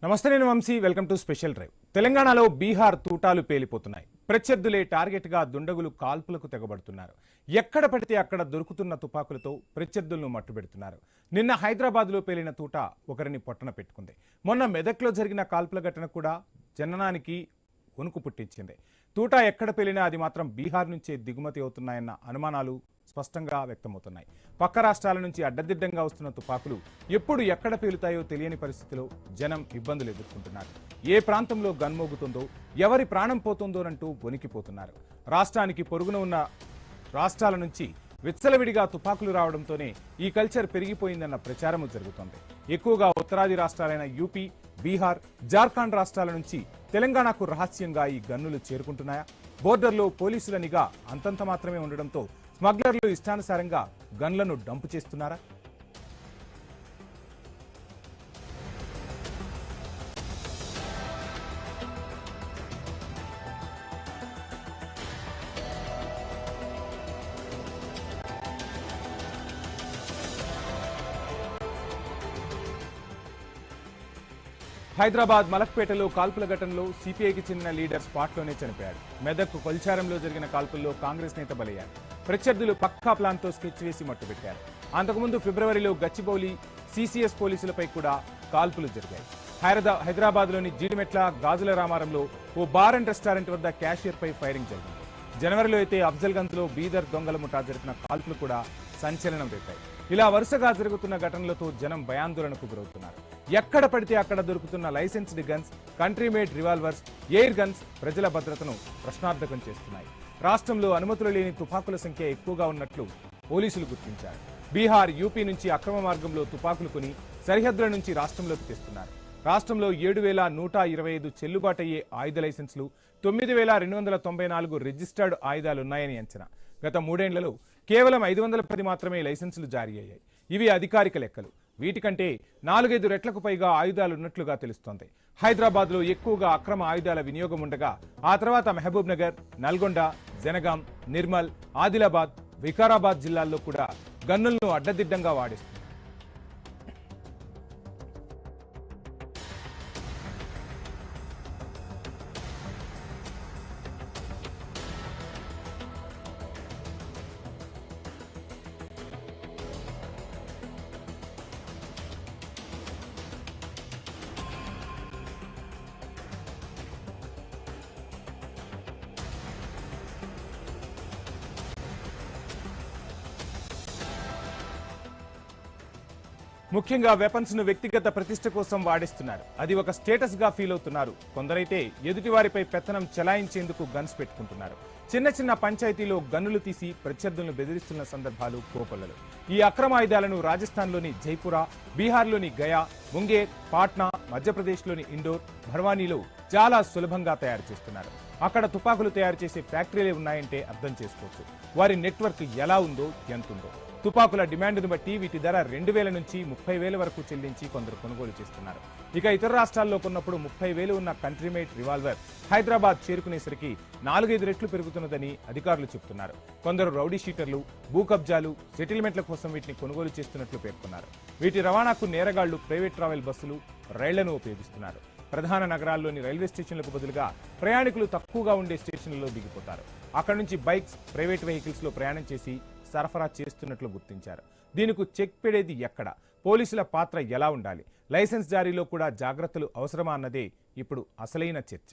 నమస్తే, నేను Vamsi. Welcome to special drive. తెలంగాణలో బీహార్ తూటాలు పేలిపోతున్నాయి. ప్రత్యర్థులే టార్గెట్గా దుండగులు కాల్పులకు తెగబడుతున్నారు. ఎక్కడ పడితే అక్కడ దొరుకుతున్న తుపాకులతో ప్రత్యర్థులను మట్టుబెడుతున్నారు. నిన్న హైదరాబాద్లో పేలిన తూట ఒకరిని పొట్టన పెట్టుకుంది. మొన్న మెదక్లో జరిగిన కాల్పుల ఘటన కూడా జననానికి వణుకు పుట్టించింది. తూట ఎక్కడ పేలినా అది మాత్రం బీహార్ నుంచే దిగుమతి అవుతున్నాయన్న అనుమానాలు స్పష్టంగా వ్యక్తమవుతున్నాయి. పక్క రాష్ట్రాల నుంచి అడ్డదిడ్డంగా వస్తున్న తుపాకులు ఎప్పుడు ఎక్కడ పేలుతాయో తెలియని పరిస్థితిలో జనం ఇబ్బందులు ఎదుర్కొంటున్నారు. ఏ ప్రాంతంలో గన్మోగుతుందో, ఎవరి ప్రాణం పోతుందోనంటూ వణికిపోతున్నారు. రాష్ట్రానికి పొరుగున ఉన్న రాష్ట్రాల నుంచి విచ్చలవిడిగా తుపాకులు రావడంతోనే ఈ కల్చర్ పెరిగిపోయిందన్న ప్రచారము జరుగుతోంది. ఎక్కువగా ఉత్తరాది రాష్ట్రాలైన యూపీ, బీహార్, జార్ఖండ్ రాష్ట్రాల నుంచి తెలంగాణకు రహస్యంగా ఈ గన్నులు చేరుకుంటున్నాయా? బోర్డర్లో పోలీసుల నిఘా అంతంత మాత్రమే ఉండడంతో స్మగ్లర్లు ఇష్టానుసారంగా గన్లను డంపు చేస్తున్నారా? హైదరాబాద్ మలక్పేటలో కాల్పుల ఘటనలో సిపిఐకి చెందిన లీడర్ స్పాట్లోనే చనిపోయాడు. మెదక్ కొల్చారంలో జరిగిన కాల్పుల్లో కాంగ్రెస్ నేత బలయ్యారు. ప్రత్యర్థులు పక్కా ప్లాన్తో స్కెచ్ వేసి మట్టుబెట్టారు. అంతకుముందు ఫిబ్రవరిలో గచ్చిబౌలి సిసిఎస్ పోలీసులపై కూడా కాల్పులు జరిగాయి. హైదరాబాద్లోని జీడిమెట్ల గాజుల రామారంలో ఓ బార్ అండ్ రెస్టారెంట్ వద్ద క్యాషియర్పై ఫైరింగ్ జరిగింది. జనవరిలో అయితే అఫ్జల్గంజ్లో బీదర్ దొంగల ముఠా జరిపిన కాల్పులు కూడా సంచలనం రేపాయి. ఇలా వరుసగా జరుగుతున్న ఘటనలతో జనం భయాందోళనకు గురవుతున్నారు. ఎక్కడ పడితే అక్కడ దొరుకుతున్న licensed guns, country made revolvers, air guns ప్రజల భద్రతను ప్రశ్నార్థకం చేస్తున్నాయి. రాష్ట్రంలో అనుమతులు లేని తుపాకుల సంఖ్య ఎక్కువగా ఉన్నట్లు పోలీసులు గుర్తించారు. బీహార్, యూపీ నుంచి అక్రమ మార్గంలో తుపాకులు కొని సరిహద్దుల నుంచి రాష్ట్రంలోకి తెస్తున్నారు. రాష్ట్రంలో 7,125 చెల్లుబాటయ్యే ఆయుధ లైసెన్సులు, 9,294 రిజిస్టర్డ్ ఆయుధాలున్నాయని అంచనా. గత 3 ఏళ్లలో కేవలం 510 మాత్రమే లైసెన్సులు జారీ అయ్యాయి. ఇవి అధికారిక లెక్కలు. వీటికంటే 4-5 రెట్లకు పైగా ఆయుధాలున్నట్లుగా తెలుస్తోంది. హైదరాబాద్లో ఎక్కువగా అక్రమ ఆయుధాల వినియోగం ఉండగా ఆ తర్వాత మహబూబ్ నగర్, నల్గొండ, జనగాం, నిర్మల్, ఆదిలాబాద్, వికారాబాద్ జిల్లాల్లో కూడా గన్నులను అడ్డదిడ్డంగా వాడేస్తుంది. ముఖ్యంగా వెపన్స్ ను వ్యక్తిగత ప్రతిష్ట కోసం వాడిస్తున్నారు. అది ఒక స్టేటస్ గా ఫీల్ అవుతున్నారు. కొందరైతే ఎదుటివారిపై పెత్తనం చెలాయించేందుకు గన్స్ పెట్టుకుంటున్నారు. చిన్న చిన్న పంచాయతీలో గన్నులు తీసి ప్రత్యర్థులను బెదిరిస్తున్న సందర్భాలు కోకొల్లలు. ఈ అక్రమ ఆయుధాలను రాజస్థాన్లోని జైపురా, బీహార్లోని గయా, ముంగేర్, పాట్నా, మధ్యప్రదేశ్లోని ఇండోర్, భర్వానీలో చాలా సులభంగా తయారు చేస్తున్నారు. అక్కడ తుపాకులు తయారు చేసే ఫ్యాక్టరీలే ఉన్నాయంటే అర్థం చేసుకోవచ్చు వారి నెట్వర్క్ ఎలా ఉందో, ఎంతుందో. తుపాకుల డిమాండ్ను బట్టి వీటి ధర 2,000 నుంచి 30,000 వరకు చెల్లించి కొందరు కొనుగోలు చేస్తున్నారు. ఇక ఇతర రాష్ట్రాల్లో కొన్నప్పుడు 30,000 ఉన్న కంట్రీ మేడ్ రివాల్వర్ హైదరాబాద్ చేరుకునేసరికి 4-5 రెట్లు పెరుగుతున్నదని అధికారులు చెబుతున్నారు. కొందరు రౌడీ షీటర్లు, భూ కబ్జాలు, సెటిల్మెంట్ల కోసం వీటిని కొనుగోలు చేస్తున్నట్లు పేర్కొన్నారు. వీటి రవాణాకు నేరగాళ్లు ప్రైవేట్ ట్రావెల్ బస్సులు, రైళ్లను ఉపయోగిస్తున్నారు. ప్రధాన నగరాల్లోని రైల్వే స్టేషన్లకు బదులుగా ప్రయాణికులు తక్కువగా ఉండే స్టేషన్లలో దిగిపోతారు. అక్కడి నుంచి బైక్స్, ప్రైవేట్ వెహికల్స్ లో ప్రయాణం చేసి సరఫరా చేస్తున్నట్లు గుర్తించారు. దీనికి చెక్ పెడేది ఎక్కడ? పోలీసుల పాత్ర ఎలా ఉండాలి? లైసెన్స్ జారీలో కూడా జాగ్రత్తలు అవసరమా అన్నదే ఇప్పుడు అసలైన చర్చ.